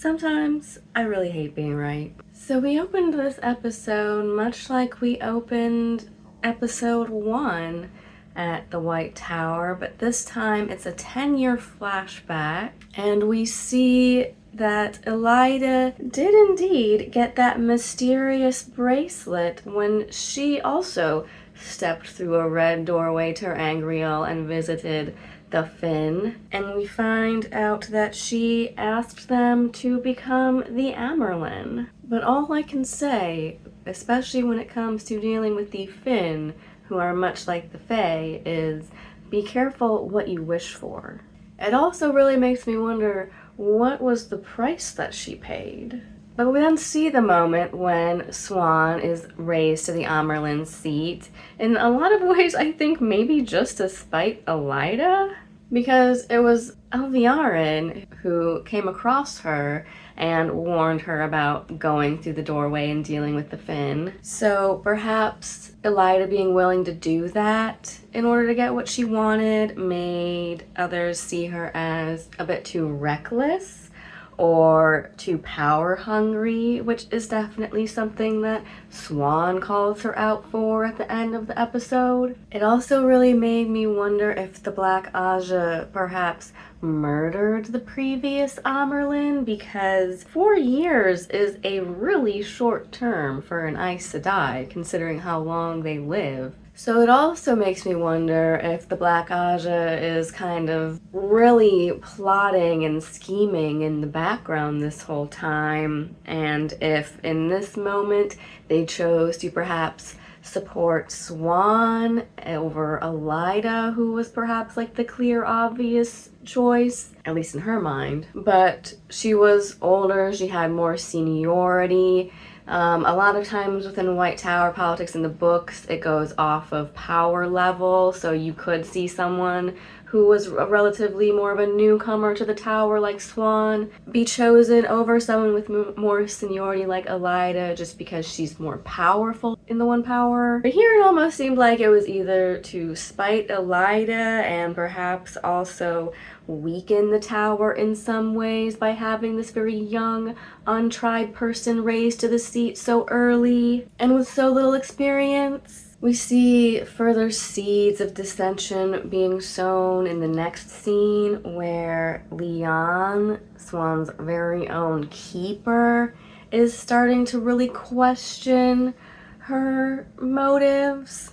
Sometimes I really hate being right. So we opened this episode much like we opened episode 1 at the White Tower, but this time it's a 10-year flashback, and we see that Elida did indeed get that mysterious bracelet when she also stepped through a red doorway to Angriel and visited the Finn, and we find out that she asked them to become the Amyrlin. But all I can say, especially when it comes to dealing with the Finn, who are much like the Fae, is be careful what you wish for. It also really makes me wonder, what was the price that she paid? But we then see the moment when Swan is raised to the Amyrlin seat. In a lot of ways, I think maybe just to spite Elida, because it was Elviarin who came across her and warned her about going through the doorway and dealing with the Finn. So perhaps Elida being willing to do that in order to get what she wanted made others see her as a bit too reckless or too power hungry, which is definitely something that Swan calls her out for at the end of the episode. It also really made me wonder if the Black Ajah perhaps murdered the previous Amyrlin, because 4 years is a really short term for an Aes Sedai, considering how long they live. So it also makes me wonder if the Black Ajah is kind of really plotting and scheming in the background this whole time, and if in this moment they chose to perhaps support Swan over Elida, who was perhaps like the clear, obvious choice, at least in her mind. But she was older, she had more seniority. A lot of times within White Tower politics in the books, it goes off of power level, so you could see someone who was relatively more of a newcomer to the tower like Swan be chosen over someone with more seniority like Elida just because she's more powerful in the One Power. But here it almost seemed like it was either to spite Elida and perhaps also weaken the tower in some ways by having this very young, untried person raised to the seat so early and with so little experience. We see further seeds of dissension being sown in the next scene where Leon, Swan's very own keeper, is starting to really question her motives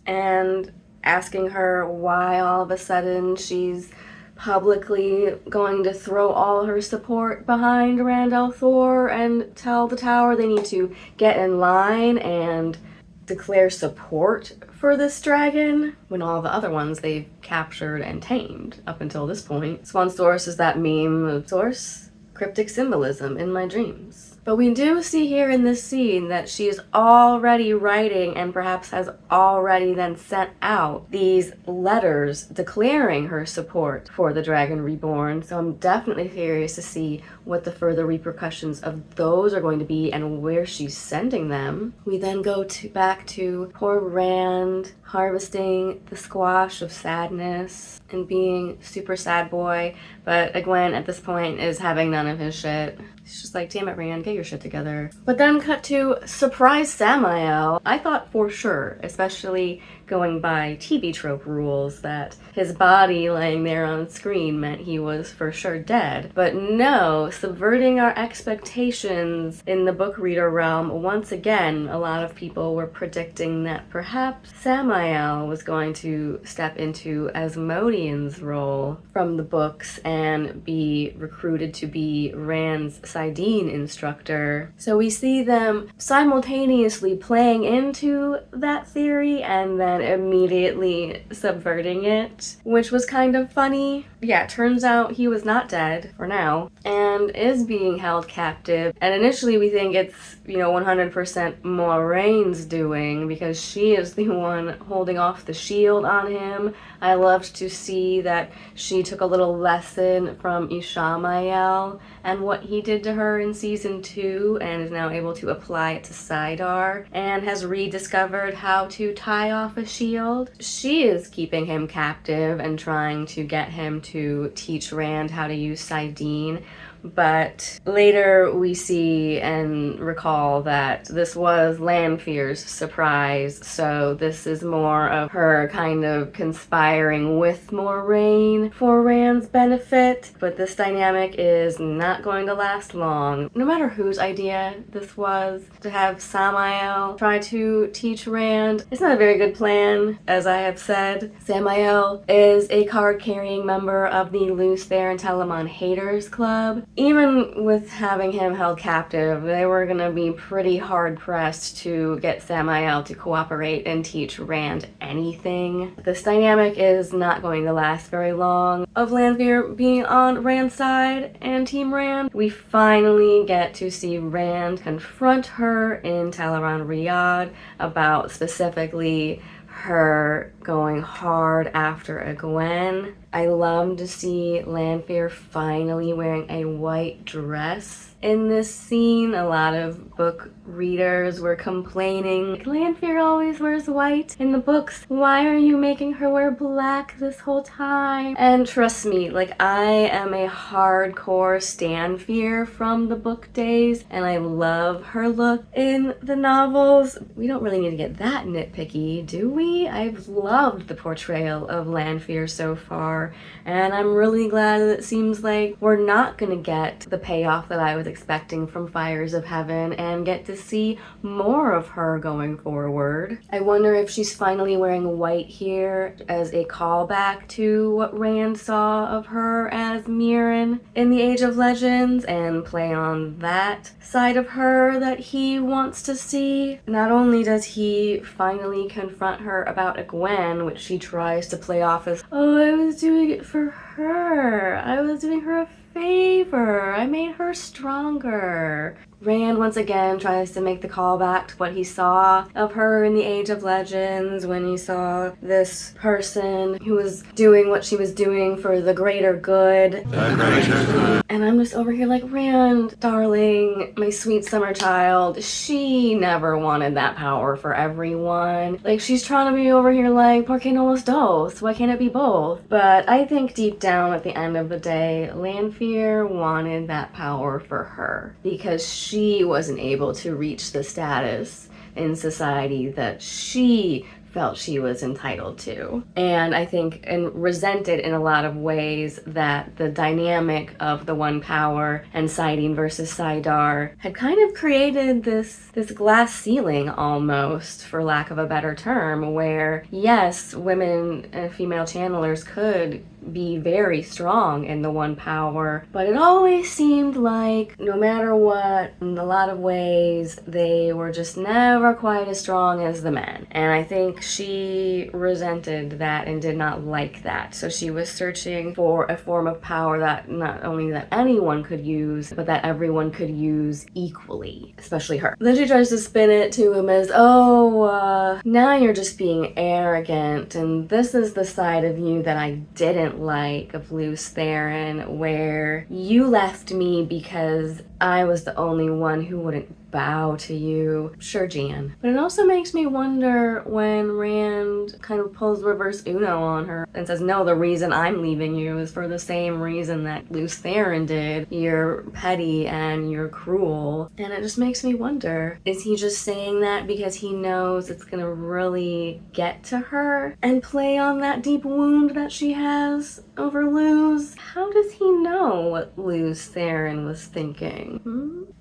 and asking her why all of a sudden she's publicly going to throw all her support behind Rand al'Thor and tell the tower they need to get in line and declare support for this dragon when all the other ones they've captured and tamed up until this point. Swan's source is that meme of source, cryptic symbolism in my dreams. But we do see here in this scene that she is already writing and perhaps has already then sent out these letters declaring her support for the Dragon Reborn. So I'm definitely curious to see what the further repercussions of those are going to be and where she's sending them. We then go back to poor Rand harvesting the squash of sadness and being super sad boy, but Egwene at this point is having none of his shit. She's just like, damn it, Rand, get your shit together. But then cut to surprise Samael. I thought for sure, especially going by TV trope rules, that his body laying there on screen meant he was for sure dead. But no, subverting our expectations in the book reader realm, once again, a lot of people were predicting that perhaps Samael was going to step into Asmodean's role from the books and be recruited to be Rand's Sidene instructor. So we see them simultaneously playing into that theory and then immediately subverting it, which was kind of funny. Yeah, turns out he was not dead for now and is being held captive. And initially we think it's, 100% Moraine's doing because she is the one holding off the shield on him. I loved to see that she took a little lesson from Ishamael and what he did to her in season 2 and is now able to apply it to Saidar and has rediscovered how to tie off a shield. She is keeping him captive and trying to get him to teach Rand how to use Sidene, But later we see and recall that this was Lanfear's surprise, so this is more of her kind of conspiring with Moraine for Rand's benefit. But this dynamic is not going to last long. No matter whose idea this was, to have Samael try to teach Rand, it's not a very good plan, as I have said. Samael is a card-carrying member of the Luce Theron Telamon Haters Club. Even with having him held captive, they were gonna be pretty hard-pressed to get Samael to cooperate and teach Rand anything. This dynamic is not going to last very long. Of Lanfear being on Rand's side and Team Rand, we finally get to see Rand confront her in Teleron Riyadh about specifically her going hard after a Gwen. I love to see Lanfear finally wearing a white dress in this scene. A lot of book readers were complaining, Lanfear always wears white in the books. Why are you making her wear black this whole time? And trust me, like, I am a hardcore Stanfear from the book days, and I love her look in the novels. We don't really need to get that nitpicky, do we? I've loved the portrayal of Lanfear so far, and I'm really glad that it seems like we're not gonna get the payoff that I was expecting from Fires of Heaven and get to see more of her going forward. I wonder if she's finally wearing white here as a callback to what Rand saw of her as Mirren in the Age of Legends and play on that side of her that he wants to see. Not only does he finally confront her about a Gwen, which she tries to play off as, oh, I was doing it for her. I was doing her a favor. I made her stronger. Rand once again tries to make the callback to what he saw of her in the Age of Legends when he saw this person who was doing what she was doing for the greater good. The greater good. And I'm just over here like, Rand, darling, my sweet summer child, she never wanted that power for everyone. Like, she's trying to be over here like, ¿por qué no los dos? Why can't it be both? But I think deep down at the end of the day, Lanfear wanted that power for her because she wasn't able to reach the status in society that she felt she was entitled to. And I think and resented in a lot of ways that the dynamic of the One Power and Siding versus Saidar had kind of created this glass ceiling almost, for lack of a better term, where yes, women and female channelers could be very strong in the One Power, but it always seemed like no matter what, in a lot of ways, they were just never quite as strong as the men. And I think she resented that and did not like that. So she was searching for a form of power that not only that anyone could use, but that everyone could use equally, especially her. Then she tries to spin it to him as, now you're just being arrogant, and this is the side of you that I didn't like of Luce Theron, where you left me because I was the only one who wouldn't bow to you. Sure, Jan. But it also makes me wonder when Rand kind of pulls reverse Uno on her and says, no, the reason I'm leaving you is for the same reason that Luce Theron did. You're petty and you're cruel. And it just makes me wonder, is he just saying that because he knows it's gonna really get to her and play on that deep wound that she has over Luce? How does he know what Luce Theron was thinking?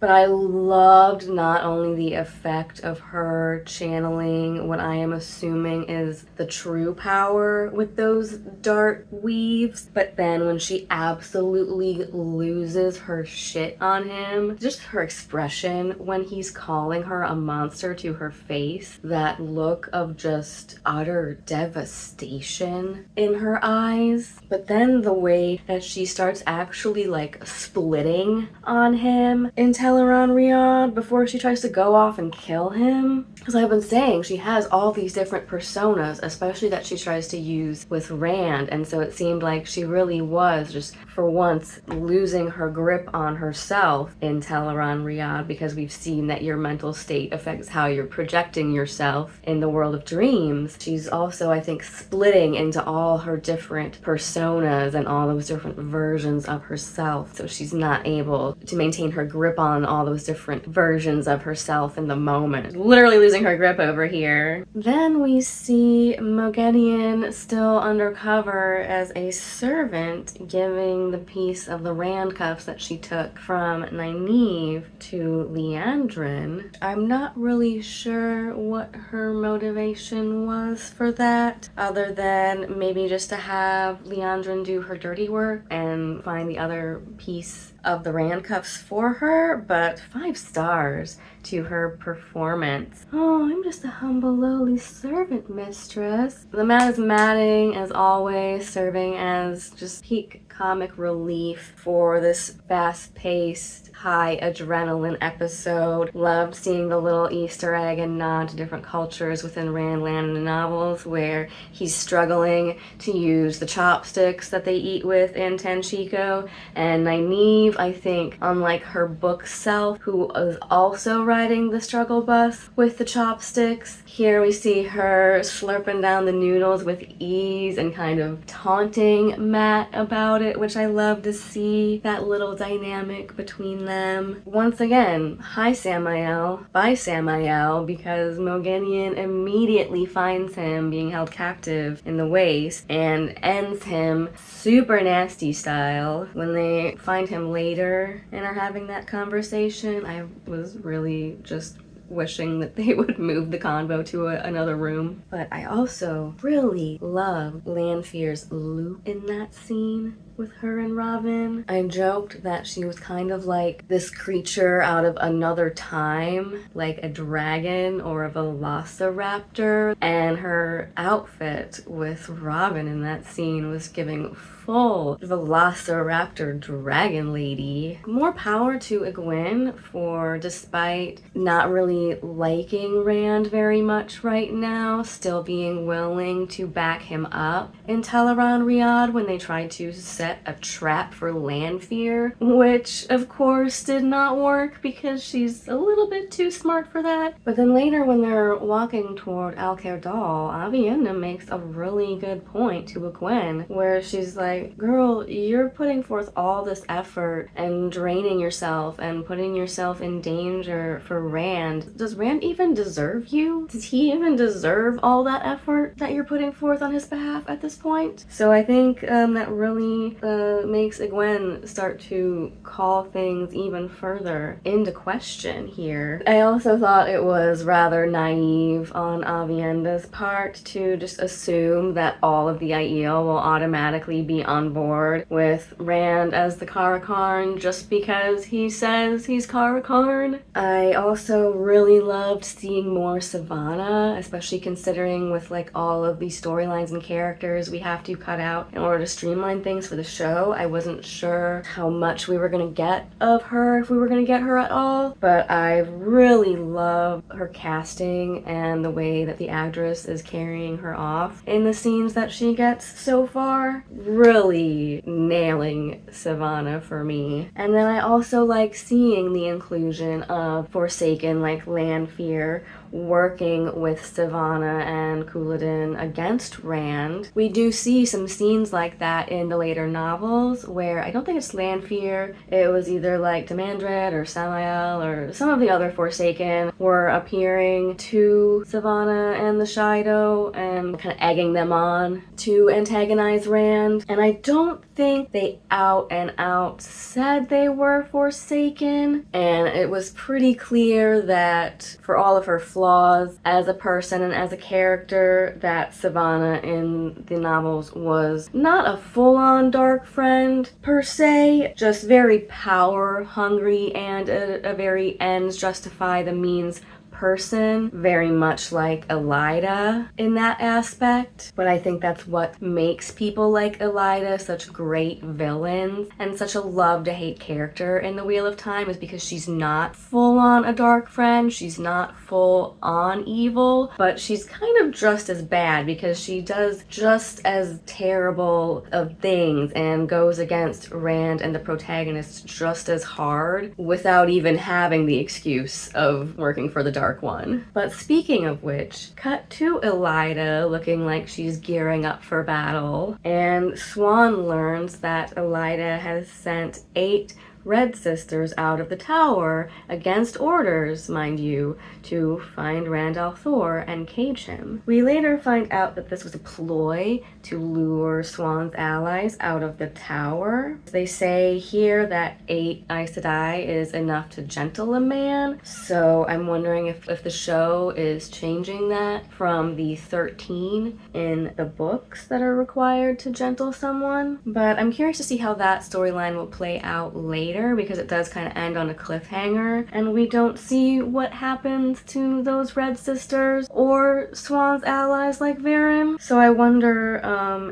But I loved not only the effect of her channeling what I am assuming is the true power with those dart weaves, but then when she absolutely loses her shit on him, just her expression when he's calling her a monster to her face, that look of just utter devastation in her eyes. But then the way that she starts actually like splitting on him in Teleron Riyadh before she tries to go off and kill him. As I've been saying, she has all these different personas, especially that she tries to use with Rand, and so it seemed like she really was just for once losing her grip on herself in Tarmon Gai'don, because we've seen that your mental state affects how you're projecting yourself in the world of dreams. She's also, I think, splitting into all her different personas and all those different versions of herself. So she's not able to maintain her grip on all those different versions of herself in the moment. Literally losing her grip over here. Then we see Gai'don still undercover as a servant, giving the piece of the rand cuffs that she took from Nynaeve to Liandrin. I'm not really sure what her motivation was for that, other than maybe just to have Liandrin do her dirty work and find the other piece of the rand cuffs for her, but 5 stars to her performance. Oh, I'm just a humble, lowly servant, mistress. The mat is matting, as always, serving as just peak comic relief for this fast-paced, high adrenaline episode. Loved seeing the little Easter egg and nod to different cultures within Randland and the novels, where he's struggling to use the chopsticks that they eat with in Tenshiko, and Nynaeve, I think, unlike her book self, who is also riding the struggle bus with the chopsticks, here we see her slurping down the noodles with ease and kind of taunting Matt about it, which I love to see that little dynamic between them. Once again, hi Samael, bye Samael, because Gai'don immediately finds him being held captive in the waist and ends him super nasty style. When they find him later and are having that conversation, I was really just wishing that they would move the convo to another room. But I also really love Lanfear's loop in that scene with her and Robin. I joked that she was kind of like this creature out of another time, like a dragon or a velociraptor, and her outfit with Robin in that scene was giving full velociraptor dragon lady. More power to Egwene for, despite not really liking Rand very much right now, still being willing to back him up in Tarmon Gai'don when they tried to set a trap for Lanfear, which of course did not work because she's a little bit too smart for that. But then later when they're walking toward Al-Kerdal, Aviendha makes a really good point to Egwene, where she's like, girl, you're putting forth all this effort and draining yourself and putting yourself in danger for Rand. Does Rand even deserve you? Does he even deserve all that effort that you're putting forth on his behalf at this point? So I think that really makes Egwene start to call things even further into question here. I also thought it was rather naive on Aviendha's part to just assume that all of the Aiel will automatically be on board with Rand as the Karaethon just because he says he's Karaethon. I also really loved seeing more Savannah, especially considering with like all of these storylines and characters we have to cut out in order to streamline things for the show. I wasn't sure how much we were going to get of her, if we were going to get her at all, but I really love her casting and the way that the actress is carrying her off in the scenes that she gets so far. Really nailing Savannah for me. And then I also like seeing the inclusion of Forsaken, like Lanfear, working with Savannah and Couladin against Rand. We do see some scenes like that in the later novels where I don't think it's Lanfear, it was either like Demandred or Samael or some of the other Forsaken were appearing to Savannah and the Shido and kind of egging them on to antagonize Rand. And I don't think they out and out said they were Forsaken, and it was pretty clear that for all of her flaws as a person and as a character, that Savannah in the novels was not a full-on dark friend per se, just very power hungry and a very ends justify the means person, very much like Elida in that aspect. But I think that's what makes people like Elida such great villains and such a love-to-hate character in the Wheel of Time, is because she's not full-on a dark friend, she's not full-on evil, but she's kind of just as bad because she does just as terrible of things and goes against Rand and the protagonists just as hard without even having the excuse of working for the Dark One. But speaking of which, cut to Elida looking like she's gearing up for battle, and Swan learns that Elida has sent 8 Red Sisters out of the tower, against orders, mind you, to find Rand al'Thor and cage him. We later find out that this was a ploy to lure Swan's allies out of the tower. They say here that 8 Aes Sedai is enough to gentle a man, so I'm wondering if the show is changing that from the 13 in the books that are required to gentle someone. But I'm curious to see how that storyline will play out later, because it does kind of end on a cliffhanger, and we don't see what happens to those Red Sisters or Swan's allies like Varen. So I wonder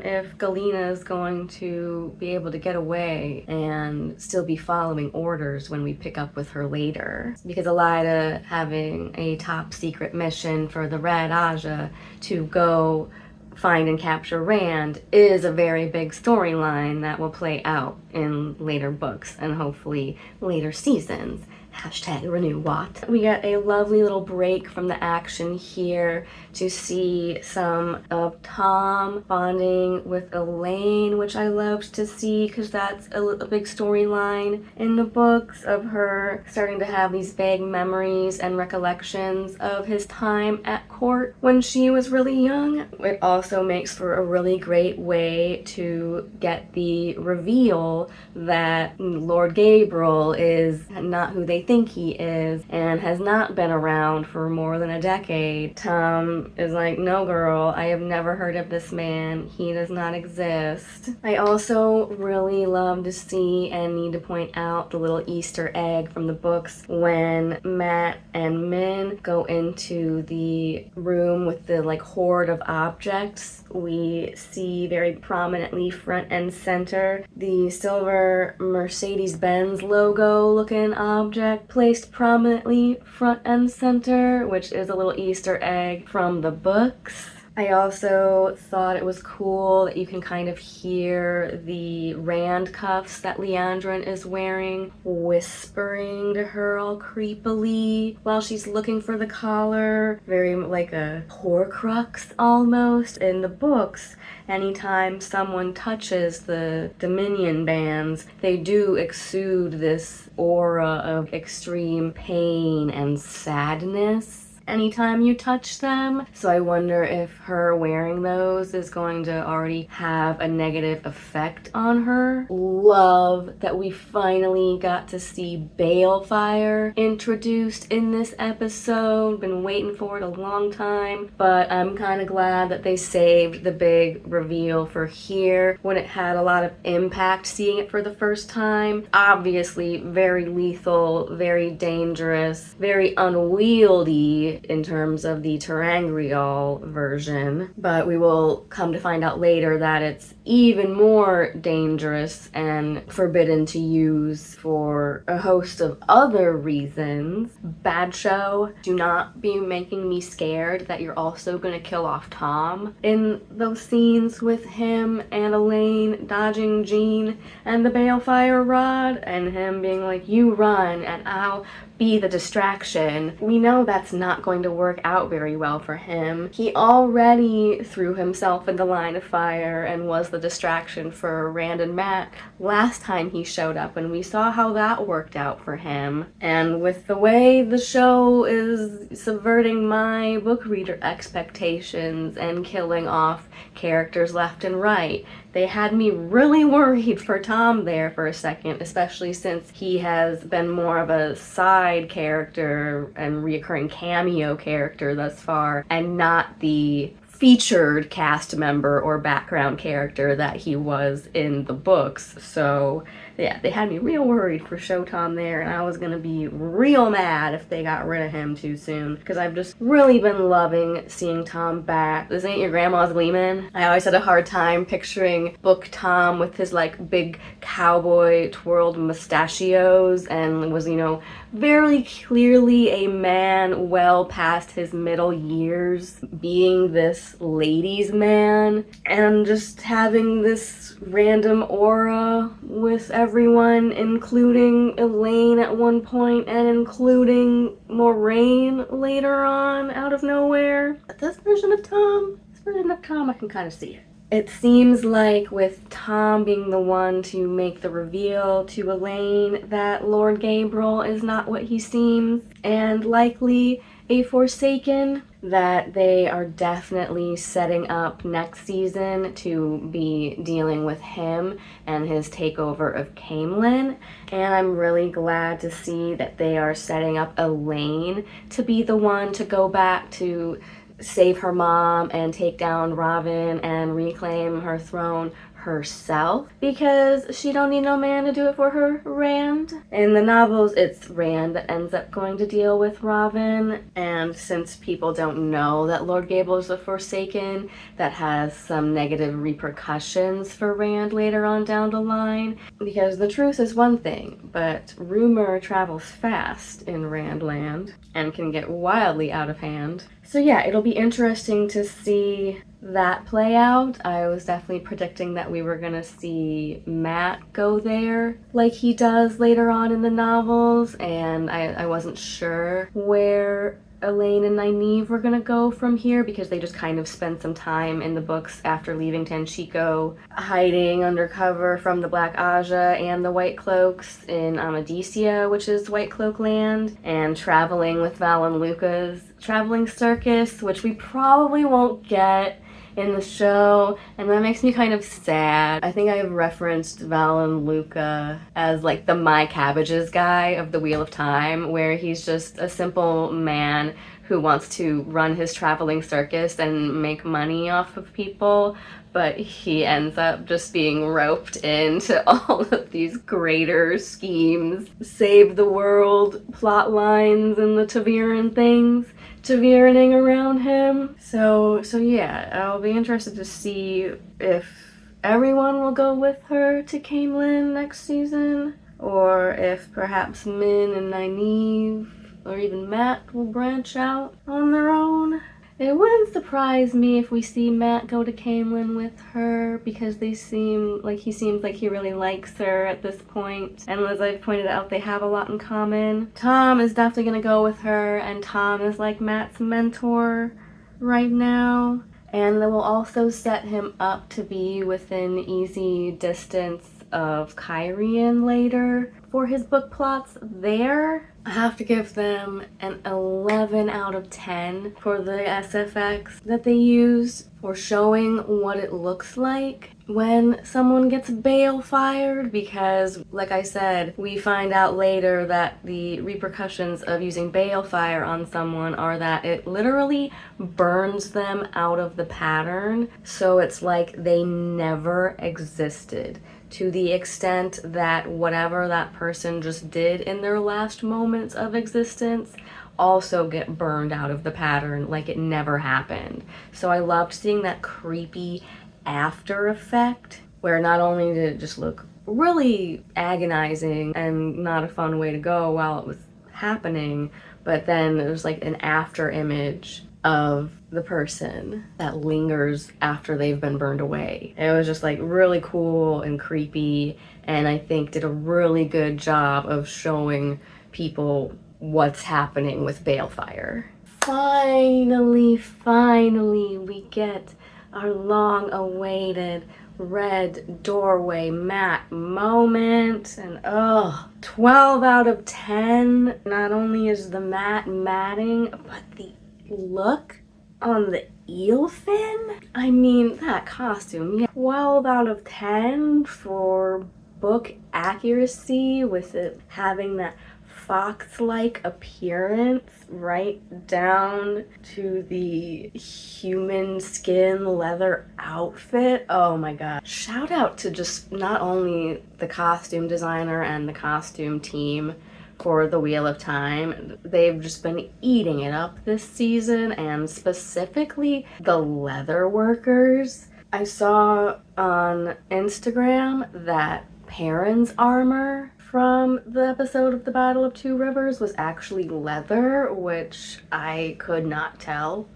if Galena is going to be able to get away and still be following orders when we pick up with her later. Because Elida having a top secret mission for the Red Ajah to go find and capture Rand is a very big storyline that will play out in later books and hopefully later seasons. #RenewWatt. We get a lovely little break from the action here to see some of Tom bonding with Elaine, which I loved to see because that's a big storyline in the books, of her starting to have these vague memories and recollections of his time at court when she was really young. It also makes for a really great way to get the reveal that Lord Gabriel is not who they think he is and has not been around for more than a decade. Tom is like, no girl, I have never heard of this man. He does not exist. I also really love to see and need to point out the little Easter egg from the books when Mat and Min go into the room with the hoard of objects. We see very prominently front and center the silver Mercedes-Benz logo looking object placed prominently front and center, which is a little Easter egg from the books. I also thought it was cool that you can kind of hear the Rand cuffs that Liandrin is wearing whispering to her all creepily while she's looking for the collar. Very like a Horcrux almost. In the books, anytime someone touches the Dominion bands, they do exude this aura of extreme pain and sadness anytime you touch them. So I wonder if her wearing those is going to already have a negative effect on her. Love that we finally got to see Balefire introduced in this episode. Been waiting for it a long time, but I'm kind of glad that they saved the big reveal for here when it had a lot of impact seeing it for the first time. Obviously very lethal, very dangerous, very unwieldy in terms of the Terangrial version, but we will come to find out later that it's even more dangerous and forbidden to use for a host of other reasons. Bad show, do not be making me scared that you're also gonna kill off Tom in those scenes with him and Elaine dodging Jean and the Balefire rod and him being like, you run and I'll be the distraction. We know that's not going to work out very well for him. He already threw himself in the line of fire and was the distraction for Rand and Mat last time he showed up, and we saw how that worked out for him. And with the way the show is subverting my book reader expectations and killing off characters left and right, they had me really worried for Tom there for a second, especially since he has been more of a side character and reoccurring cameo character thus far, and not the featured cast member or background character that he was in the books. So Yeah, they had me real worried for Show Tom there, and I was gonna be real mad if they got rid of him too soon, because I've just really been loving seeing Tom back. This ain't your grandma's Gleeman. I always had a hard time picturing Book Tom with his like big cowboy twirled mustachios, and was, you know, very clearly a man well past his middle years, being this ladies' man, and just having this random aura with everyone, including Elaine at one point and including Moraine later on out of nowhere. But this version of Tom, I can kind of see it. It seems like with Tom being the one to make the reveal to Elaine that Lord Gabriel is not what he seems, and likely a Forsaken, that they are definitely setting up next season to be dealing with him and his takeover of Caemlyn. And I'm really glad to see that they are setting up Elaine to be the one to go back to save her mom and take down Robin and reclaim her throne herself, because she don't need no man to do it for her, Rand. In the novels, it's Rand that ends up going to deal with Robin, and since people don't know that Lord Gable is a Forsaken, that has some negative repercussions for Rand later on down the line, because the truth is one thing, but rumor travels fast in Randland and can get wildly out of hand. So yeah, it'll be interesting to see that play out. I was definitely predicting that we were gonna see Matt go there like he does later on in the novels, and I wasn't sure where Elaine and Nynaeve were gonna go from here, because they just kind of spend some time in the books after leaving Tanchico hiding undercover from the Black Ajah and the White Cloaks in Amadisia, which is White Cloak land, and traveling with Val and Luca's traveling circus, which we probably won't get in the show, and that makes me kind of sad. I think I've referenced Val and Luca as like the My Cabbages guy of the Wheel of Time, where he's just a simple man who wants to run his traveling circus and make money off of people, but he ends up just being roped into all of these greater schemes, save the world plot lines and the Taviran things Taviraning around him. So yeah, I'll be interested to see if everyone will go with her to Caemlyn next season, or if perhaps Min and Nynaeve or even Matt will branch out on their own. It wouldn't surprise me if we see Matt go to Caemlyn with her, because he seems like he really likes her at this point. And as I've pointed out, they have a lot in common. Tom is definitely gonna go with her, and Tom is like Matt's mentor right now. And they will also set him up to be within easy distance of Kyrian later for his book plots there. I have to give them an 11 out of 10 for the SFX that they use for showing what it looks like when someone gets bale fired, because like I said, we find out later that the repercussions of using balefire on someone are that it literally burns them out of the pattern, so it's like they never existed, to the extent that whatever that person just did in their last moments of existence also get burned out of the pattern like it never happened. So I loved seeing that creepy after effect, where not only did it just look really agonizing and not a fun way to go while it was happening, but then there was like an after image of the person that lingers after they've been burned away. It was just like really cool and creepy, and I think did a really good job of showing people what's happening with balefire. Finally, we get our long-awaited red doorway Matt moment, and 12 out of 10. Not only is the Matt matting, but the look on the eel fin. I mean, that costume, yeah. 12 out of 10 for book accuracy, with it having that fox-like appearance right down to the human skin leather outfit. Oh my god. Shout out to just not only the costume designer and the costume team for the Wheel of Time. They've just been eating it up this season, and specifically the leather workers. I saw on Instagram that Perrin's armor from the episode of the Battle of Two Rivers was actually leather, which I could not tell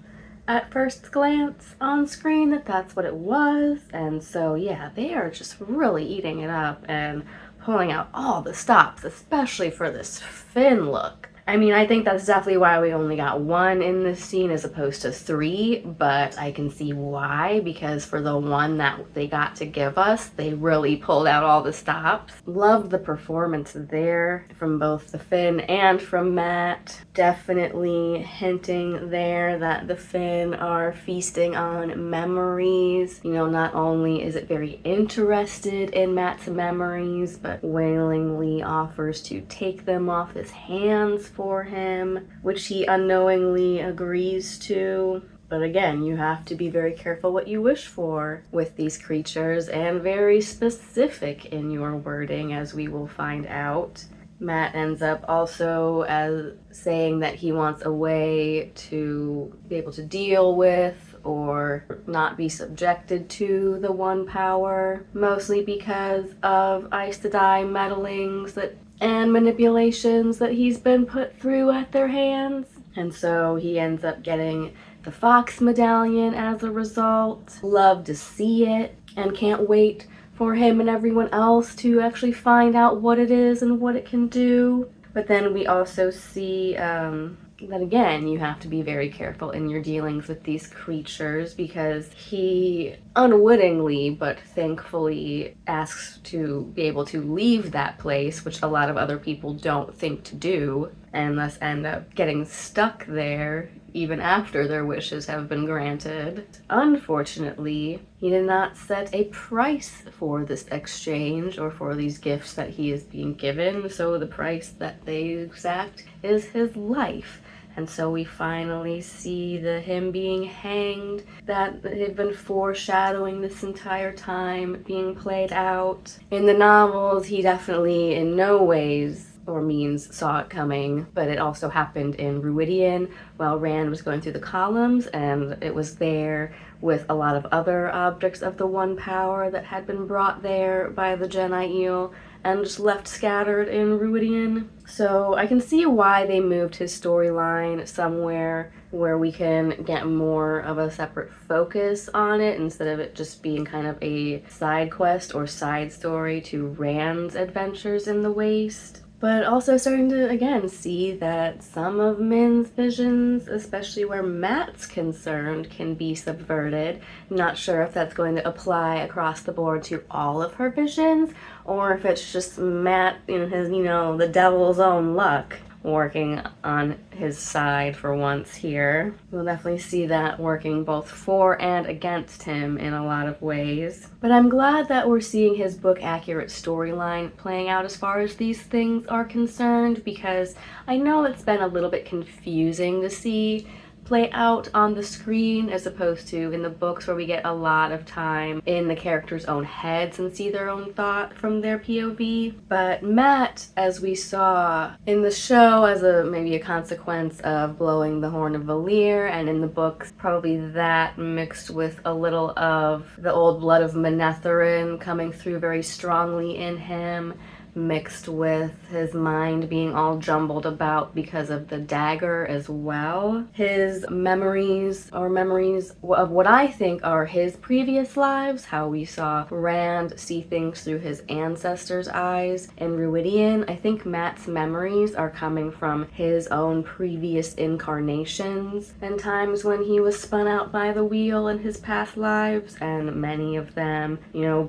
at first glance on screen that that's what it was. And so yeah, they are just really eating it up and pulling out all the stops, especially for this fin look. I mean, I think that's definitely why we only got one in this scene as opposed to three, but I can see why, because for the one that they got to give us, they really pulled out all the stops. Loved the performance there from both the Finn and from Matt. Definitely hinting there that the Finn are feasting on memories. You know, not only is it very interested in Matt's memories, but wailingly offers to take them off his hands for him, which he unknowingly agrees to. But again, you have to be very careful what you wish for with these creatures, and very specific in your wording, as we will find out. Matt ends up also as saying that he wants a way to be able to deal with or not be subjected to the one power, mostly because of Aes Sedai meddlings and manipulations that he's been put through at their hands. And so he ends up getting the Fox Medallion as a result. Love to see it, and can't wait for him and everyone else to actually find out what it is and what it can do. But then we also see that again, you have to be very careful in your dealings with these creatures, because he unwittingly but thankfully asks to be able to leave that place, which a lot of other people don't think to do, and thus end up getting stuck there even after their wishes have been granted. Unfortunately, he did not set a price for this exchange or for these gifts that he is being given, so the price that they exact is his life. And so we finally see him being hanged that had been foreshadowing this entire time being played out. In the novels, he definitely in no ways or means saw it coming, but it also happened in Ruidian while Rand was going through the columns, and it was there with a lot of other objects of the One Power that had been brought there by the Jedi Eel and just left scattered in Ruidian. So I can see why they moved his storyline somewhere where we can get more of a separate focus on it instead of it just being kind of a side quest or side story to Rand's adventures in the Waste. But also starting to, again, see that some of Min's visions, especially where Matt's concerned, can be subverted. Not sure if that's going to apply across the board to all of her visions, or if it's just Matt in his, the devil's own luck working on his side for once here. We'll definitely see that working both for and against him in a lot of ways. But I'm glad that we're seeing his book-accurate storyline playing out as far as these things are concerned, because I know it's been a little bit confusing to see play out on the screen as opposed to in the books, where we get a lot of time in the characters' own heads and see their own thought from their POV. But Matt, as we saw in the show as maybe a consequence of blowing the horn of Valir, and in the books probably that mixed with a little of the old blood of Manetheren coming through very strongly in him, mixed with his mind being all jumbled about because of the dagger as well. His memories of what I think are his previous lives, how we saw Rand see things through his ancestors' eyes in Ruidian. I think Matt's memories are coming from his own previous incarnations and times when he was spun out by the wheel in his past lives, and many of them,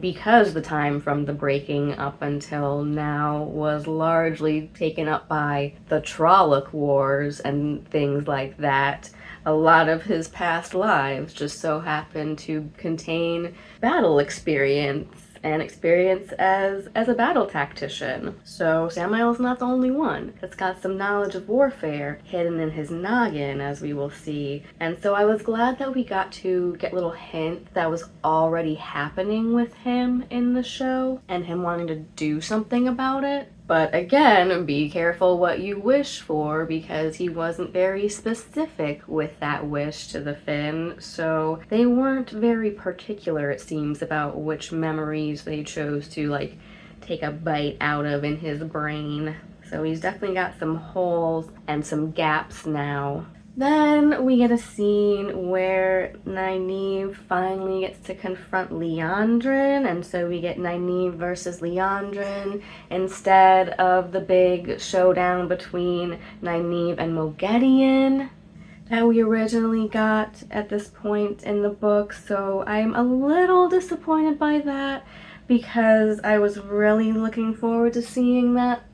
because the time from the breaking up until now was largely taken up by the Trolloc Wars and things like that. A lot of his past lives just so happen to contain battle experience and experience as a battle tactician. So Samael's not the only one that's got some knowledge of warfare hidden in his noggin, as we will see. And so I was glad that we got to get little hints that was already happening with him in the show and him wanting to do something about it. But again, be careful what you wish for, because he wasn't very specific with that wish to the Finn, so they weren't very particular, it seems, about which memories they chose to, like, take a bite out of in his brain. So he's definitely got some holes and some gaps now. Then we get a scene where Nynaeve finally gets to confront Liandrin, and so we get Nynaeve versus Liandrin instead of the big showdown between Nynaeve and Moghedien that we originally got at this point in the book. So I'm a little disappointed by that, because I was really looking forward to seeing that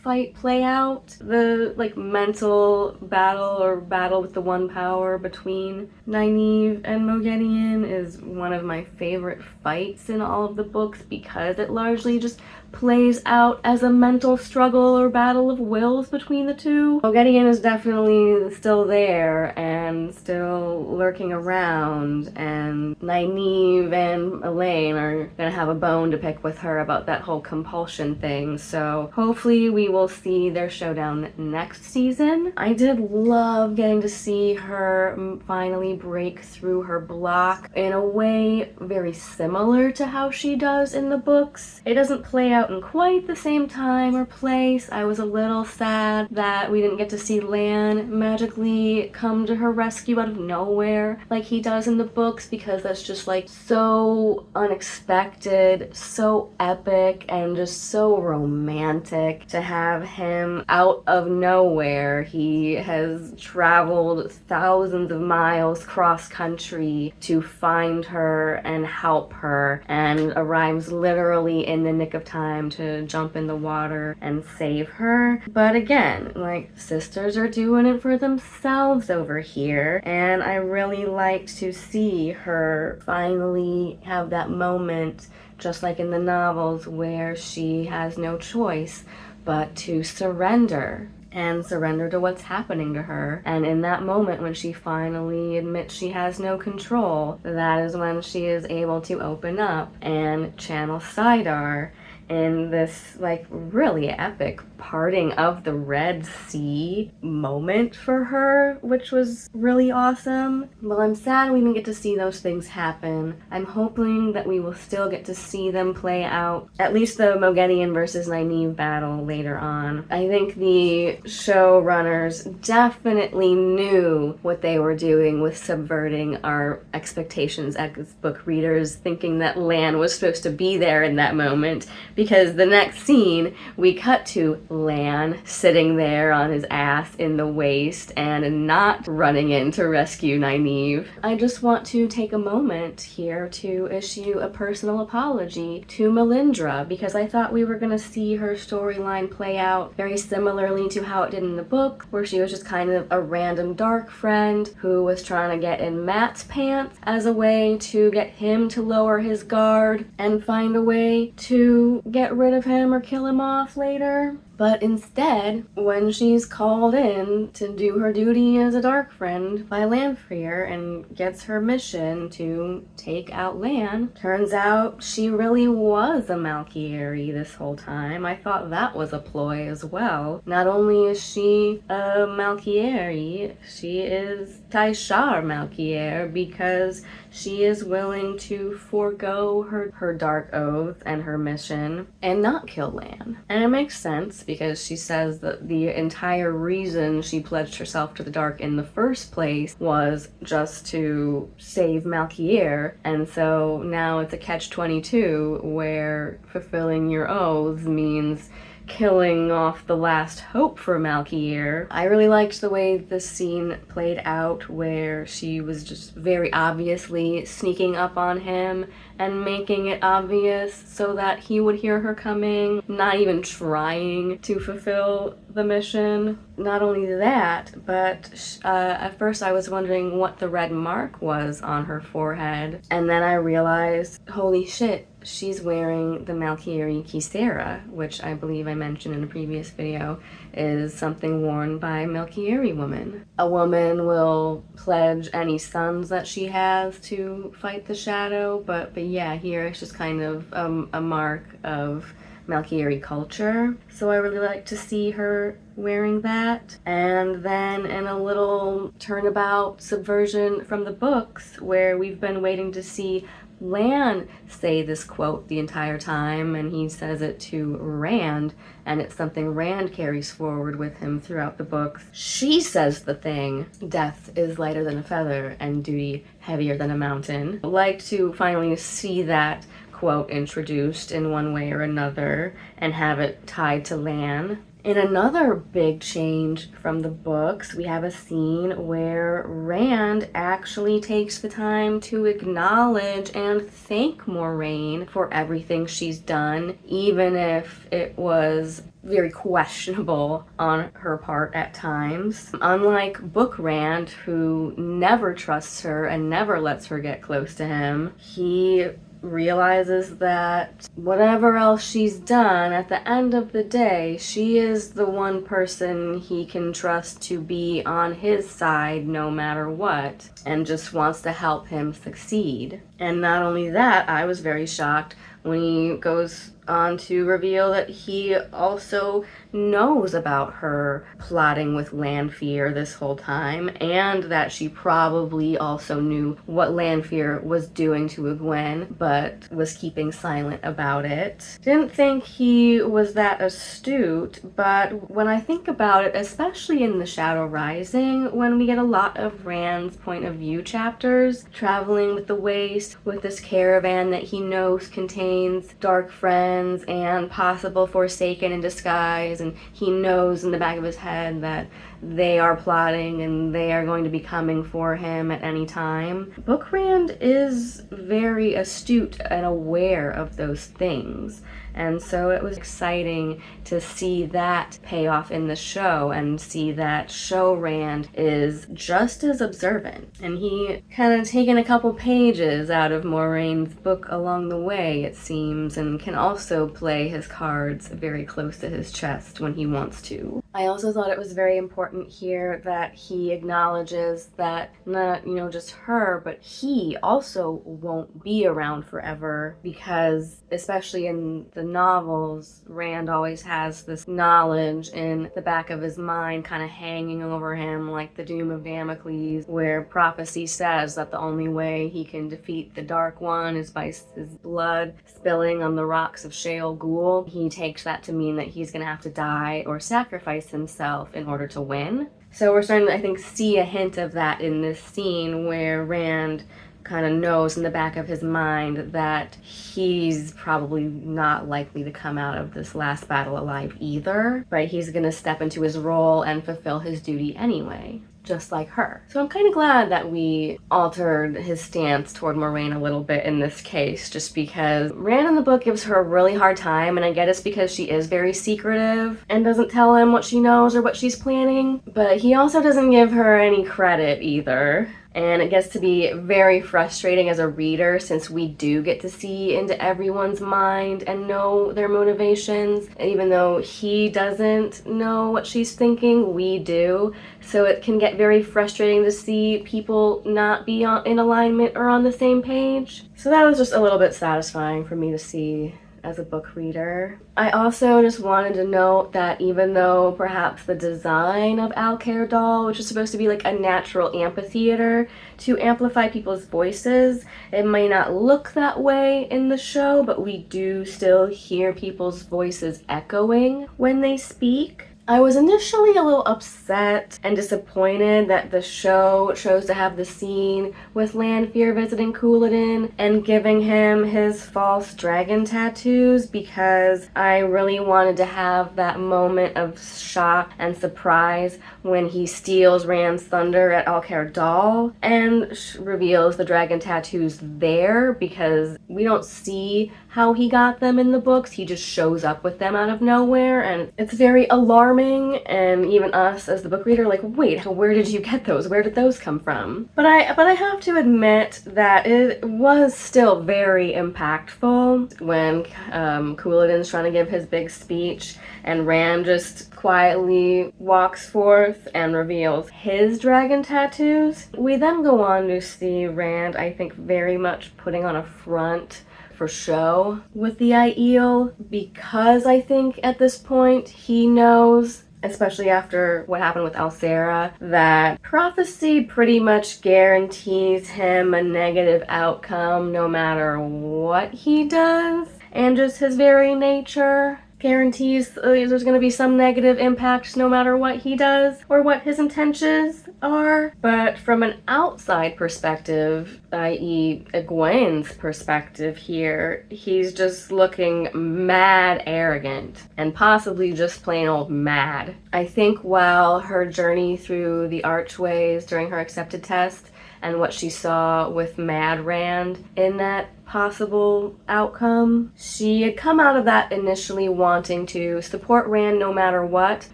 fight play out. The mental battle with the one power between Nynaeve and Moghedien is one of my favorite fights in all of the books, because it largely just plays out as a mental struggle or battle of wills between the two. Moghedien is definitely still there and still lurking around, and Nynaeve and Elaine are gonna have a bone to pick with her about that whole compulsion thing, so hopefully we will see their showdown next season. I did love getting to see her finally break through her block in a way very similar to how she does in the books. It doesn't play out in quite the same time or place. I was a little sad that we didn't get to see Lan magically come to her rescue out of nowhere like he does in the books, because that's just so unexpected, so epic, and just so romantic to have him out of nowhere. He has traveled thousands of miles cross country to find her and help her, and arrives literally in the nick of time to jump in the water and save her. But again, sisters are doing it for themselves over here, and I really liked to see her finally have that moment, just like in the novels, where she has no choice but to surrender to what's happening to her. And in that moment, when she finally admits she has no control, that is when she is able to open up and channel Sidar in this really epic parting of the Red Sea moment for her, which was really awesome. Well, I'm sad we didn't get to see those things happen. I'm hoping that we will still get to see them play out, at least the Moghedien versus Nynaeve battle later on. I think the showrunners definitely knew what they were doing with subverting our expectations as book readers, thinking that Lan was supposed to be there in that moment, because the next scene we cut to Lan sitting there on his ass in the waste and not running in to rescue Nynaeve. I just want to take a moment here to issue a personal apology to Melindra, because I thought we were going to see her storyline play out very similarly to how it did in the book, where she was just kind of a random dark friend who was trying to get in Matt's pants as a way to get him to lower his guard and find a way to get rid of him or kill him off later. But instead, when she's called in to do her duty as a dark friend by Lanfear and gets her mission to take out Lan, turns out she really was a Malkieri this whole time. I thought that was a ploy as well. Not only is she a Malkieri, she is Taishar Malkier, because she is willing to forego her dark oath and her mission and not kill Lan. And it makes sense, because she says that the entire reason she pledged herself to the dark in the first place was just to save Malkier, and so now it's a catch-22 where fulfilling your oaths means killing off the last hope for Malkier. I really liked the way this scene played out, where she was just very obviously sneaking up on him and making it obvious so that he would hear her coming, not even trying to fulfill the mission. not only that, but at first I was wondering what the red mark was on her forehead, and then I realized, holy shit, she's wearing the Malkieri Kisera, which I believe I mentioned in a previous video is something worn by Malkieri women. A woman will pledge any sons that she has to fight the shadow, but yeah, here it's just kind of a mark of Malkieri culture. So I really like to see her wearing that. And then in a little turnabout subversion from the books, where we've been waiting to see Lan say this quote the entire time, and he says it to Rand, and it's something Rand carries forward with him throughout the books. She says the thing, death is lighter than a feather and duty heavier than a mountain. I'd like to finally see that quote introduced in one way or another and have it tied to Lan. In another big change from the books, we have a scene where Rand actually takes the time to acknowledge and thank Moiraine for everything she's done, even if it was very questionable on her part at times. Unlike Book Rand, who never trusts her and never lets her get close to him, he realizes that whatever else she's done, at the end of the day, she is the one person he can trust to be on his side no matter what, and just wants to help him succeed. And not only that, I was very shocked when he goes on to reveal that he also knows about her plotting with Lanfear this whole time, and that she probably also knew what Lanfear was doing to Egwene, but was keeping silent about it. Didn't think he was that astute, but when I think about it, especially in The Shadow Rising, when we get a lot of Rand's point of view chapters, traveling with the Waste, with this caravan that he knows contains dark friends and possible Forsaken in disguise, and he knows in the back of his head that they are plotting and they are going to be coming for him at any time. Book Rand is very astute and aware of those things. And so it was exciting to see that pay off in the show and see that show Rand is just as observant. And he kind of taken a couple pages out of Moraine's book along the way, it seems, and can also play his cards very close to his chest when he wants to. I also thought it was very important here that he acknowledges that not, just her, but he also won't be around forever, because especially in the novels, Rand always has this knowledge in the back of his mind kind of hanging over him like the doom of Damocles, where prophecy says that the only way he can defeat the Dark One is by his blood spilling on the rocks of Sheol Ghul. He takes that to mean that he's going to have to die or sacrifice himself in order to win. So we're starting to, I think, see a hint of that in this scene where Rand kind of knows in the back of his mind that he's probably not likely to come out of this last battle alive either, but he's going to step into his role and fulfill his duty anyway, just like her. So I'm kind of glad that we altered his stance toward Moiraine a little bit in this case, just because Rand in the book gives her a really hard time, and I get it's because she is very secretive and doesn't tell him what she knows or what she's planning, but he also doesn't give her any credit either. And it gets to be very frustrating as a reader, since we do get to see into everyone's mind and know their motivations. And even though he doesn't know what she's thinking, we do. So it can get very frustrating to see people not be in alignment or on the same page. So that was just a little bit satisfying for me to see as a book reader. I also just wanted to note that even though perhaps the design of Alcair Doll, which is supposed to be like a natural amphitheater to amplify people's voices, it may not look that way in the show, but we do still hear people's voices echoing when they speak. I was initially a little upset and disappointed that the show chose to have the scene with Lanfear visiting Couladin and giving him his false dragon tattoos, because I really wanted to have that moment of shock and surprise when he steals Rand's thunder at Alcair Doll and reveals the dragon tattoos there, because we don't see how he got them in the books. He just shows up with them out of nowhere, and it's very alarming heartwarming, and even us as the book reader, like, wait, where did you get those? Where did those come from? But I have to admit that it was still very impactful when Couladin's trying to give his big speech, and Rand just quietly walks forth and reveals his dragon tattoos. We then go on to see Rand, I think, very much putting on a front for show with the Aiel, because I think at this point he knows, especially after what happened with Alcera, that prophecy pretty much guarantees him a negative outcome no matter what he does, and just his very nature guarantees there's going to be some negative impact no matter what he does or what his intentions are. But from an outside perspective, i.e. Egwene's perspective here, he's just looking mad arrogant and possibly just plain old mad. I think while her journey through the archways during her accepted test and what she saw with Mad Rand in that possible outcome, she had come out of that initially wanting to support Rand no matter what,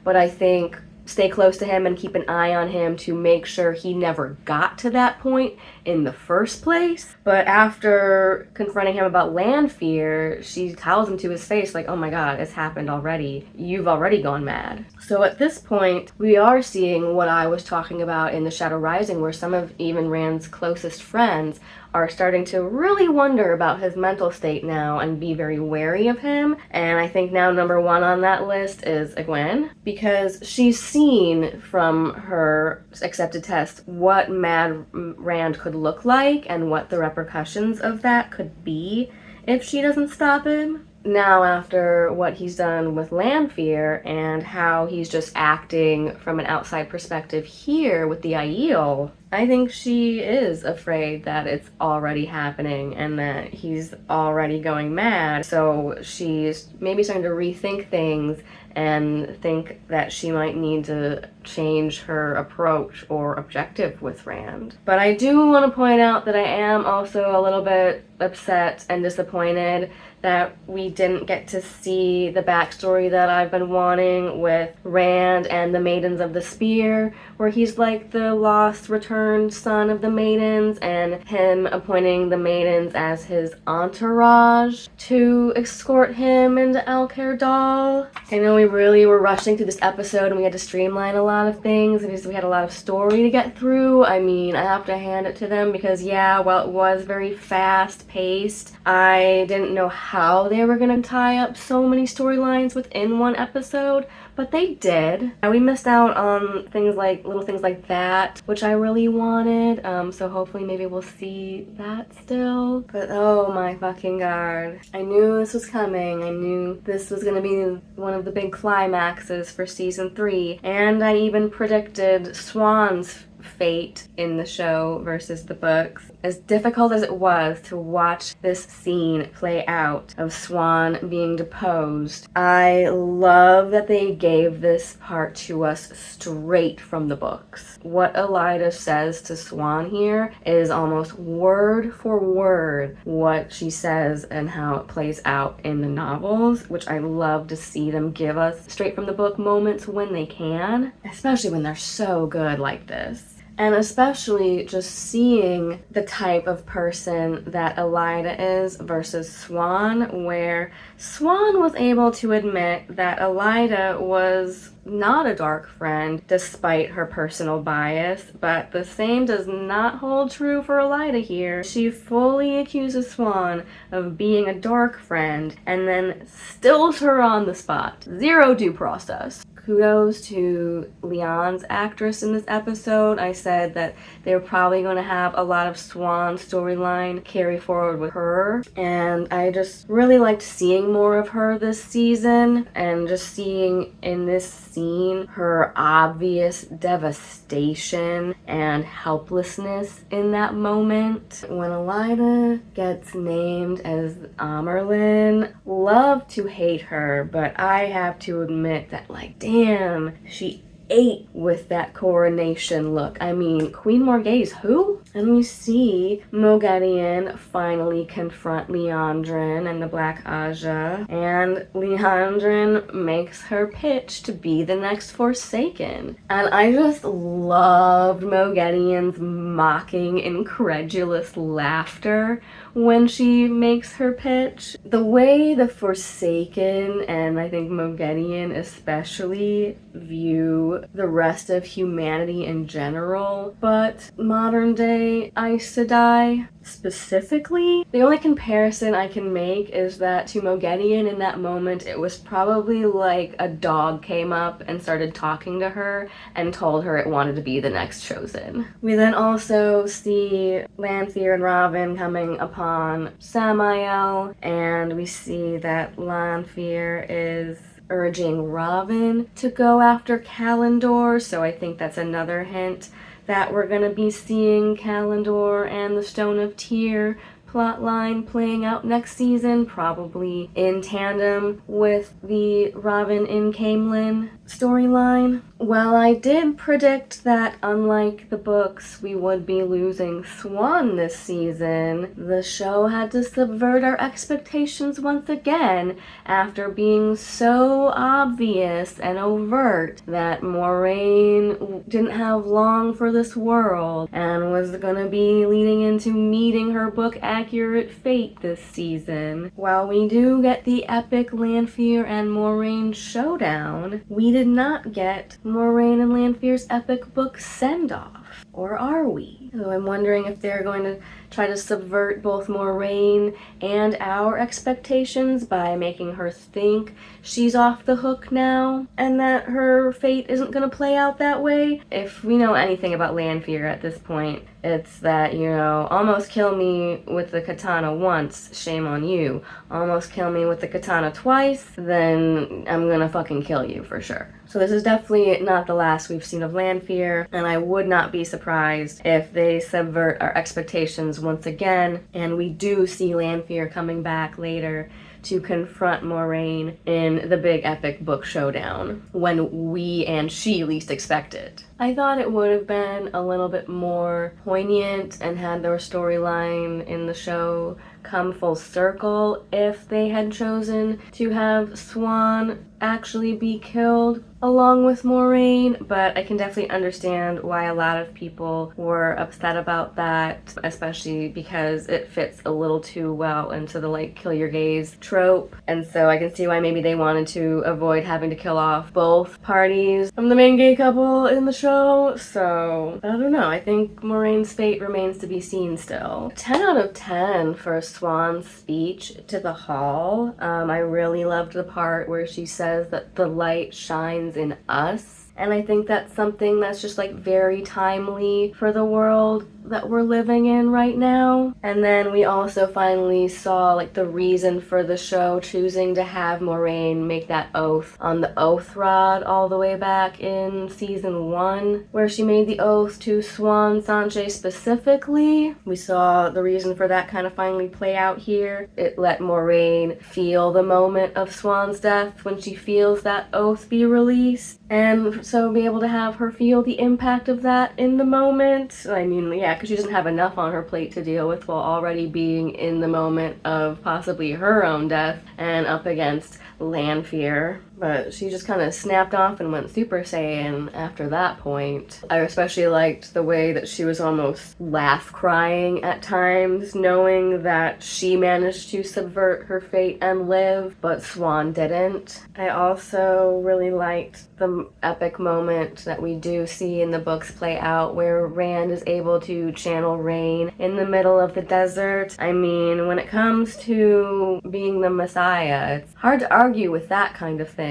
but I think stay close to him and keep an eye on him to make sure he never got to that point in the first place. But after confronting him about land fear, she tells him to his face, like, oh my god, it's happened already. You've already gone mad. So at this point, we are seeing what I was talking about in The Shadow Rising, where some of even Rand's closest friends are starting to really wonder about his mental state now and be very wary of him. And I think now number one on that list is Egwene, because she's seen from her accepted test what Mad Rand could look like and what the repercussions of that could be if she doesn't stop him. Now, after what he's done with Lanfear and how he's just acting from an outside perspective here with the Aiel, I think she is afraid that it's already happening and that he's already going mad. So she's maybe starting to rethink things and think that she might need to change her approach or objective with Rand. But I do want to point out that I am also a little bit upset and disappointed that we didn't get to see the backstory that I've been wanting with Rand and the Maidens of the Spear, where he's like the lost returned son of the Maidens, and him appointing the Maidens as his entourage to escort him into Alcair Dal. I know we really were rushing through this episode and we had to streamline a lot of things and we had a lot of story to get through. I mean, I have to hand it to them because, yeah, while it was very fast paced, I didn't know how they were going to tie up so many storylines within one episode, but they did. We missed out on little things like that, which I really wanted, so hopefully maybe we'll see that still. But oh my fucking god. I knew this was coming. I knew this was going to be one of the big climaxes for season 3, and I even predicted Swan's fate in the show versus the books. As difficult as it was to watch this scene play out of Swan being deposed, I love that they gave this part to us straight from the books. What Elaida says to Swan here is almost word for word what she says and how it plays out in the novels, which I love to see them give us straight from the book moments when they can, especially when they're so good like this. And especially just seeing the type of person that Elaida is versus Swan, where Swan was able to admit that Elaida was not a dark friend despite her personal bias, but the same does not hold true for Elaida here. She fully accuses Swan of being a dark friend and then stills her on the spot. Zero due process. Kudos to Leon's actress in this episode. I said that they were probably going to have a lot of Swan storyline carry forward with her, and I just really liked seeing more of her this season, and just seeing in this scene her obvious devastation and helplessness in that moment. When Elaida gets named as Amerlin, love to hate her, but I have to admit that, like, damn, she ate with that coronation look. I mean, Queen Morgase, who? And we see Gai'don finally confront Liandrin and the Black Ajah, and Liandrin makes her pitch to be the next Forsaken. And I just loved Gai'don's mocking, incredulous laughter when she makes her pitch. The way the Forsaken, and I think Gai'don especially, view the rest of humanity in general, but modern day Aes Sedai specifically, the only comparison I can make is that to Gai'don in that moment, it was probably like a dog came up and started talking to her and told her it wanted to be the next chosen. We then also see Lanfear and Robin coming upon Samael, and we see that Lanfear is urging Robin to go after Kalendor, so I think that's another hint that we're going to be seeing Kalendor and the Stone of Tyr plotline playing out next season, probably in tandem with the Robin in Camelin storyline. Well, I did predict that unlike the books, we would be losing Swan this season. The show had to subvert our expectations once again after being so obvious and overt that Moiraine didn't have long for this world and was gonna be leading into meeting her book accurate fate this season. While we do get the epic Lanfear and Moiraine showdown, we did not get Moiraine and Lanfear's epic book send-off. Or are we? So I'm wondering if they're going to try to subvert both Moiraine and our expectations by making her think she's off the hook now and that her fate isn't going to play out that way. If we know anything about Lanfear at this point, it's that, you know, almost kill me with the katana once, shame on you. Almost kill me with the katana twice, then I'm gonna fucking kill you for sure. So this is definitely not the last we've seen of Lanfear, and I would not be surprised if they subvert our expectations once again, and we do see Lanfear coming back later to confront Moiraine in the big epic book showdown when we and she least expect it. I thought it would have been a little bit more poignant and had their storyline in the show come full circle if they had chosen to have Swan actually be killed along with Moiraine, but I can definitely understand why a lot of people were upset about that, especially because it fits a little too well into the like kill your gays trope, and so I can see why maybe they wanted to avoid having to kill off both parties from the main gay couple in the show. So I don't know, I think Moiraine's fate remains to be seen still. 10 out of 10 for Swan's speech to the hall. I really loved the part where she says that the light shines in us, and I think that's something that's just like very timely for the world that we're living in right now. And then we also finally saw like the reason for the show choosing to have Moiraine make that oath on the oath rod all the way back in season 1, where she made the oath to Swan Sanche specifically. We saw the reason for that kind of finally play out here. It let Moiraine feel the moment of Swan's death when she feels that oath be released, and so be able to have her feel the impact of that in the moment. I mean, yeah, because she doesn't have enough on her plate to deal with while already being in the moment of possibly her own death and up against Lanfear. But she just kind of snapped off and went Super Saiyan after that point. I especially liked the way that she was almost laugh crying at times, knowing that she managed to subvert her fate and live, but Swan didn't. I also really liked the epic moment that we do see in the books play out where Rand is able to channel rain in the middle of the desert. I mean, when it comes to being the Messiah, it's hard to argue with that kind of thing.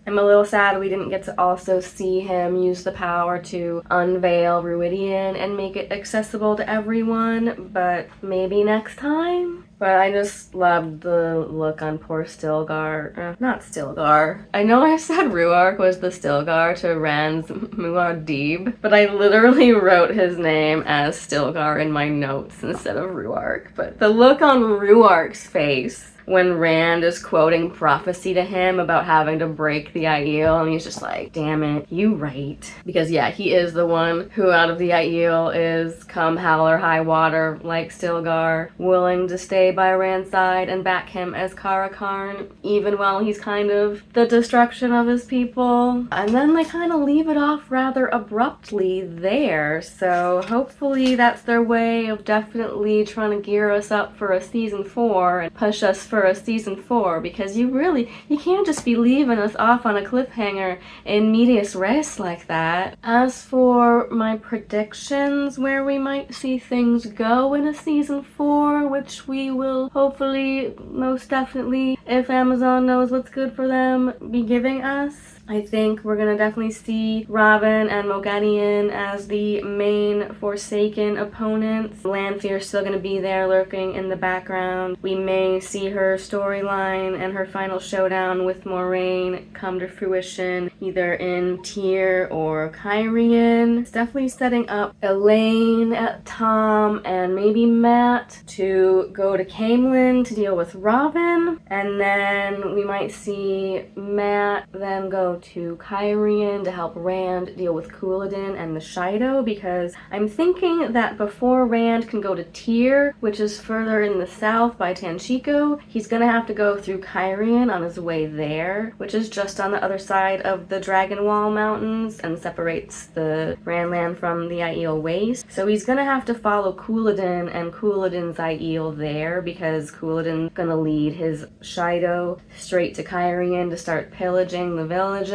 I'm a little sad we didn't get to also see him use the power to unveil Ruidian and make it accessible to everyone, but maybe next time? But I just loved the look on poor Stilgar. Not Stilgar. I know I said Ruark was the Stilgar to Rand's Muad'Dib, but I literally wrote his name as Stilgar in my notes instead of Ruark. But the look on Ruark's face when Rand is quoting prophecy to him about having to break the Aiel, and he's just like, damn it, you right. Because yeah, he is the one who out of the Aiel is, come hell or high water, like Stilgar, willing to stay by Rand's side and back him as Karaethon, even while he's kind of the destruction of his people. And then they kind of leave it off rather abruptly there, so hopefully that's their way of definitely trying to gear us up for a season 4 and push us for a season 4, because you can't just be leaving us off on a cliffhanger in medias res like that. As for my predictions where we might see things go in a season 4, which we will hopefully, most definitely, if Amazon knows what's good for them, be giving us, I think we're gonna definitely see Robin and Moghedien as the main Forsaken opponents. Lanfear's still gonna be there lurking in the background. We may see her storyline and her final showdown with Moiraine come to fruition either in Tyr or Cairhien. It's definitely setting up Elaine, Tom, and maybe Mat to go to Caemlyn to deal with Robin, and then we might see Mat then go to Cairhien to help Rand deal with Couladin and the Shido, because I'm thinking that before Rand can go to Tyr, which is further in the south by Tanchico, he's gonna have to go through Cairhien on his way there, which is just on the other side of the Dragonwall Mountains and separates the Randland from the Aiel Waste. So he's gonna have to follow Couladin and Couladin's Aiel there, because Couladin's gonna lead his Shido straight to Cairhien to start pillaging the villages,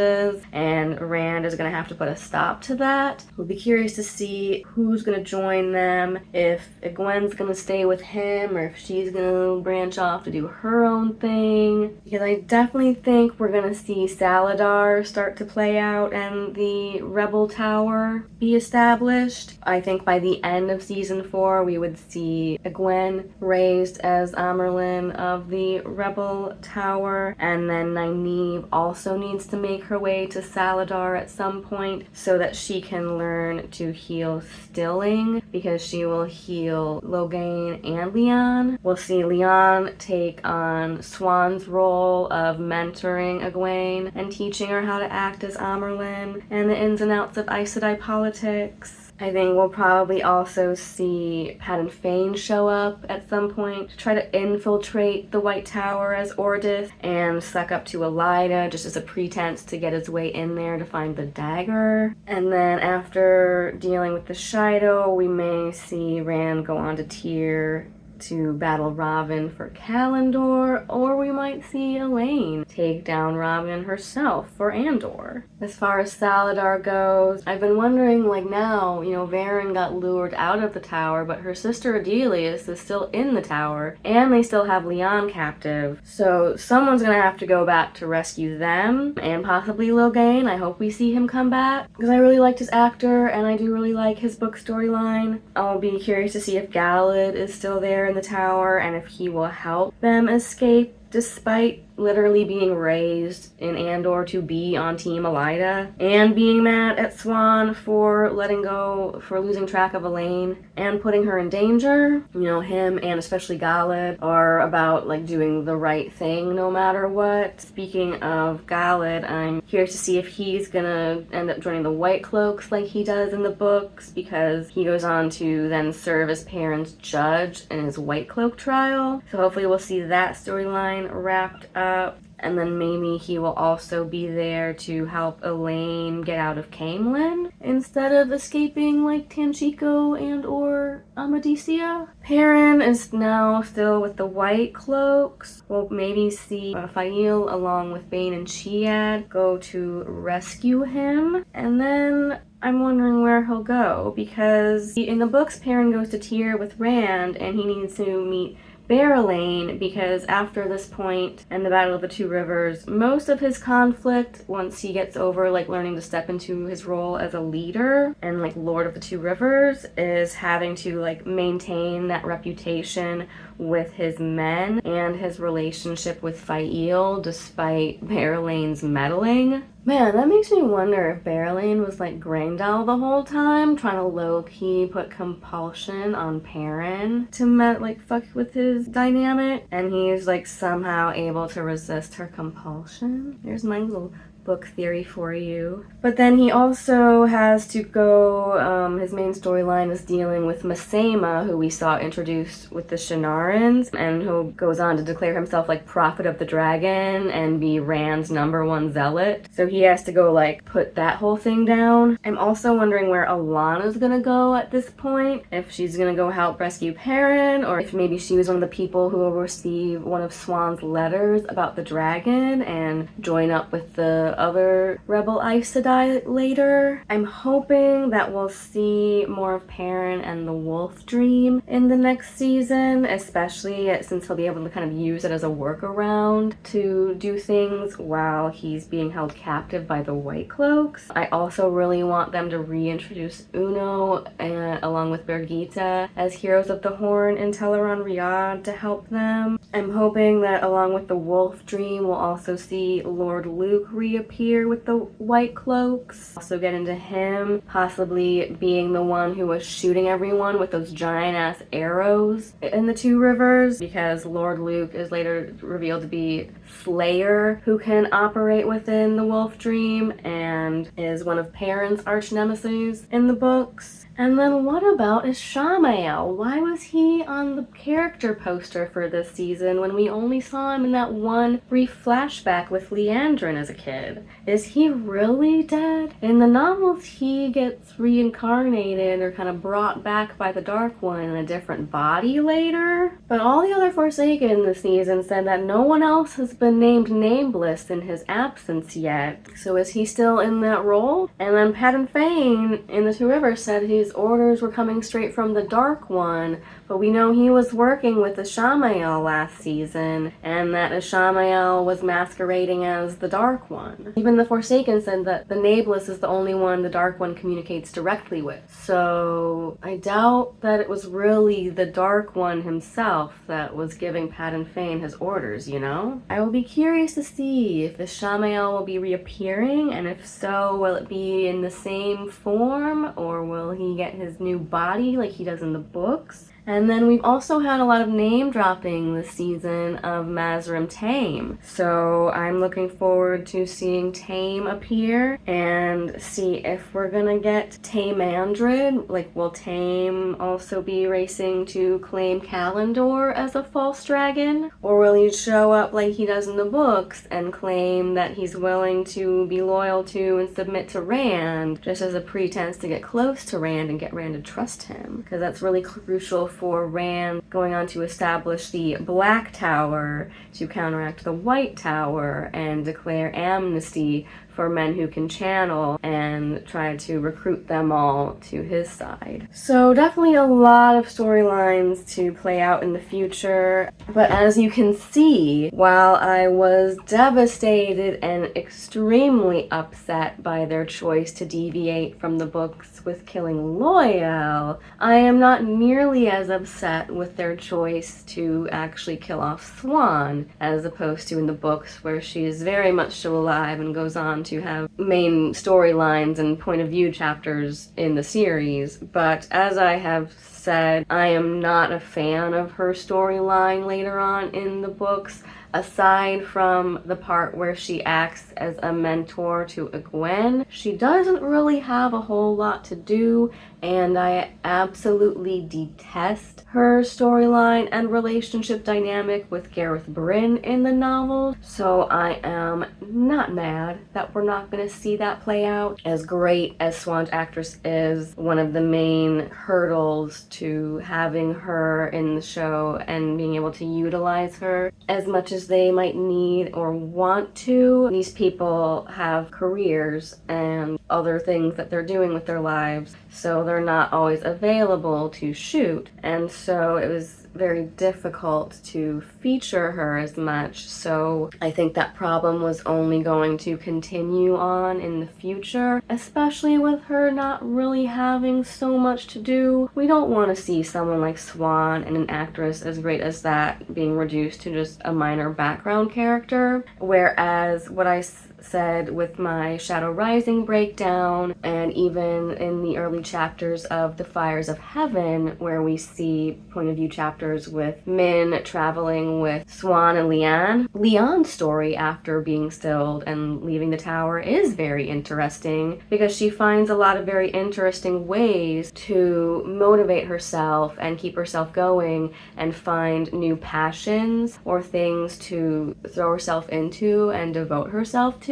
and Rand is gonna have to put a stop to that. We'll be curious to see who's gonna join them, if Egwene's gonna stay with him or if she's gonna branch off to do her own thing, because I definitely think we're gonna see Saladar start to play out and the Rebel Tower be established. I think by the end of season 4 we would see Egwene raised as Amyrlin of the Rebel Tower, and then Nynaeve also needs to make her way to Saladar at some point so that she can learn to heal Stilling, because she will heal Logain and Leon. We'll see Leon take on Swan's role of mentoring Egwene and teaching her how to act as Amyrlin and the ins and outs of Aes Sedai politics. I think we'll probably also see Padan Fain show up at some point to try to infiltrate the White Tower as Ordis and suck up to Elaida just as a pretense to get his way in there to find the dagger. And then after dealing with the Shido, we may see Rand go on to Tyr to battle Robin for Kalendor, or we might see Elaine take down Robin herself for Andor. As far as Saladar goes, I've been wondering, like now, Varen got lured out of the tower, but her sister Adelius is still in the tower, and they still have Leon captive. So someone's gonna have to go back to rescue them, and possibly Logain. I hope we see him come back, because I really liked his actor, and I do really like his book storyline. I'll be curious to see if Galad is still there in the tower and if he will help them escape despite literally being raised in Andor to be on Team Elaida, and being mad at Swan for losing track of Elaine and putting her in danger. Him and especially Galad are about doing the right thing no matter what. Speaking of Galad, I'm curious to see if he's gonna end up joining the White Cloaks like he does in the books, because he goes on to then serve as Perrin's judge in his White Cloak trial. So hopefully we'll see that storyline wrapped up. And then maybe he will also be there to help Elaine get out of Caemlyn instead of escaping like Tanchico and or Amadisia. Perrin is now still with the White Cloaks. We'll maybe see Fail along with Bane and Chiad go to rescue him. And then I'm wondering where he'll go, because in the books Perrin goes to Tyr with Rand and he needs to meet Barrelane, because after this point in the Battle of the Two Rivers, most of his conflict, once he gets over like learning to step into his role as a leader and like Lord of the Two Rivers, is having to like maintain that reputation with his men and his relationship with Fael despite Barrelane's meddling. Man, that makes me wonder if Barrelane was like Grendel the whole time, trying to low-key put compulsion on Perrin to like fuck with his dynamic, and he's like somehow able to resist her compulsion. There's my little book theory for you. But then he also has to go, his main storyline is dealing with Masema, who we saw introduced with the Shanarans, and who goes on to declare himself like Prophet of the Dragon and be Rand's #1 zealot. So he has to go like put that whole thing down. I'm also wondering where Alana's gonna go at this point. If she's gonna go help rescue Perrin, or if maybe she was one of the people who will receive one of Swan's letters about the dragon and join up with the other rebel Aes Sedai later. I'm hoping that we'll see more of Perrin and the Wolf Dream in the next season, especially since he'll be able to kind of use it as a workaround to do things while he's being held captive by the White Cloaks. I also really want them to reintroduce Uno along with Birgitte as heroes of the Horn in Teleron Riyadh to help them. I'm hoping that along with the Wolf Dream, we'll also see Lord Luke reappear with the White Cloaks. Also get into him possibly being the one who was shooting everyone with those giant ass arrows in the Two Rivers, because Lord Luke is later revealed to be Slayer, who can operate within the Wolf Dream and is one of Perrin's arch nemesis in the books. And then what about Ishamael? Why was he on the character poster for this season when we only saw him in that one brief flashback with Leandrin as a kid? Is he really dead? In the novels, he gets reincarnated or kind of brought back by the Dark One in a different body later. But all the other Forsaken this season said that no one else has been named Nameless in his absence yet. So is he still in that role? And then Padan Fain in the Two Rivers said his orders were coming straight from the Dark One, but we know he was working with Ishamael last season, and that Ishamael was masquerading as the Dark One. Even the Forsaken said that the Nameless is the only one the Dark One communicates directly with. So I doubt that it was really the Dark One himself that was giving Padan Fain his orders, you know? I will be curious to see if Ishamael will be reappearing, and if so, will it be in the same form, or will he get his new body like he does in the books? And then we've also had a lot of name dropping this season of Mazrim Taim. So I'm looking forward to seeing Taim appear and see if we're gonna get Taimandred. Like, will Taim also be racing to claim Kalendor as a false dragon? Or will he show up like he does in the books and claim that he's willing to be loyal to and submit to Rand just as a pretense to get close to Rand and get Rand to trust him? Because that's really crucial for Rand going on to establish the Black Tower to counteract the White Tower and declare amnesty for men who can channel and try to recruit them all to his side. So definitely a lot of storylines to play out in the future. But as you can see, while I was devastated and extremely upset by their choice to deviate from the books with killing Loial, I am not nearly as upset with their choice to actually kill off Swan, as opposed to in the books where she is very much still alive and goes on to have main storylines and point of view chapters in the series. But as I have said, I am not a fan of her storyline later on in the books, aside from the part where she acts as a mentor to Egwene. She doesn't really have a whole lot to do, and I absolutely detest her storyline and relationship dynamic with Gareth Bryn in the novel. So I am not mad that we're not going to see that play out. As great as Swan's actress is, one of the main hurdles to having her in the show and being able to utilize her as much as they might need or want to, these people have careers, and other things that they're doing with their lives, so they're not always available to shoot. And so it was very difficult to feature her as much, so I think that problem was only going to continue on in the future, especially with her not really having so much to do. We don't want to see someone like Swan and an actress as great as that being reduced to just a minor background character, whereas what I said with my Shadow Rising breakdown, and even in the early chapters of The Fires of Heaven, where we see point of view chapters with Min traveling with Swan and Leanne. Leon's story after being stilled and leaving the tower is very interesting because she finds a lot of very interesting ways to motivate herself and keep herself going and find new passions or things to throw herself into and devote herself to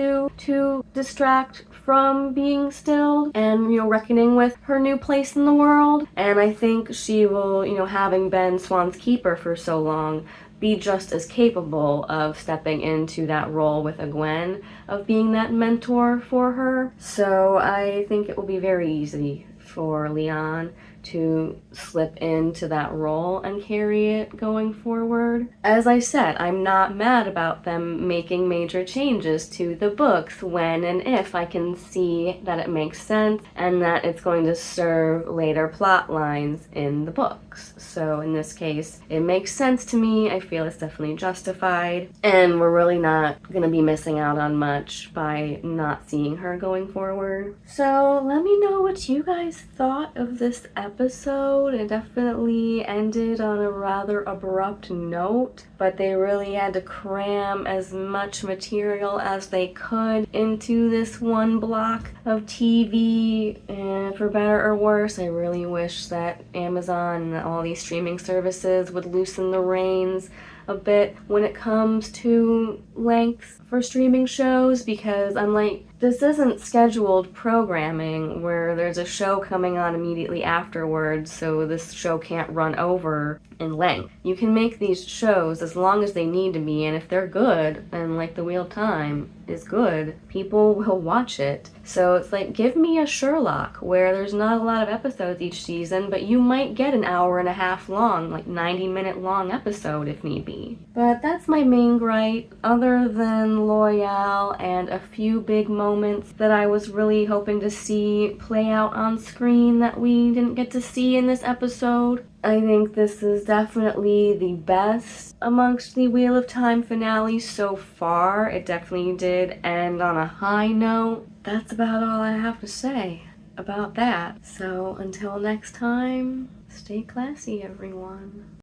distract from being stilled and, reckoning with her new place in the world. And I think she will, having been Swan's keeper for so long, be just as capable of stepping into that role with Egwene, of being that mentor for her. So I think it will be very easy for Leon to slip into that role and carry it going forward. As I said, I'm not mad about them making major changes to the books when and if I can see that it makes sense and that it's going to serve later plot lines in the books. So in this case, it makes sense to me. I feel it's definitely justified, and we're really not going to be missing out on much by not seeing her going forward. So let me know what you guys thought of this episode. It definitely ended on a rather abrupt note, but they really had to cram as much material as they could into this one block of TV, and for better or worse, I really wish that Amazon and all these streaming services would loosen the reins a bit when it comes to length for streaming shows, because I'm like, this isn't scheduled programming where there's a show coming on immediately afterwards, so this show can't run over in length. You can make these shows as long as they need to be, and if they're good, and like The Wheel of Time is good, people will watch it. So it's like, give me a Sherlock where there's not a lot of episodes each season, but you might get an hour and a half long, like 90-minute long episode if need be. But that's my main gripe, other than Loyal and a few big moments that I was really hoping to see play out on screen that we didn't get to see in this episode. I think this is definitely the best amongst the Wheel of Time finales so far. It definitely did end on a high note. That's about all I have to say about that. So until next time, stay classy, everyone.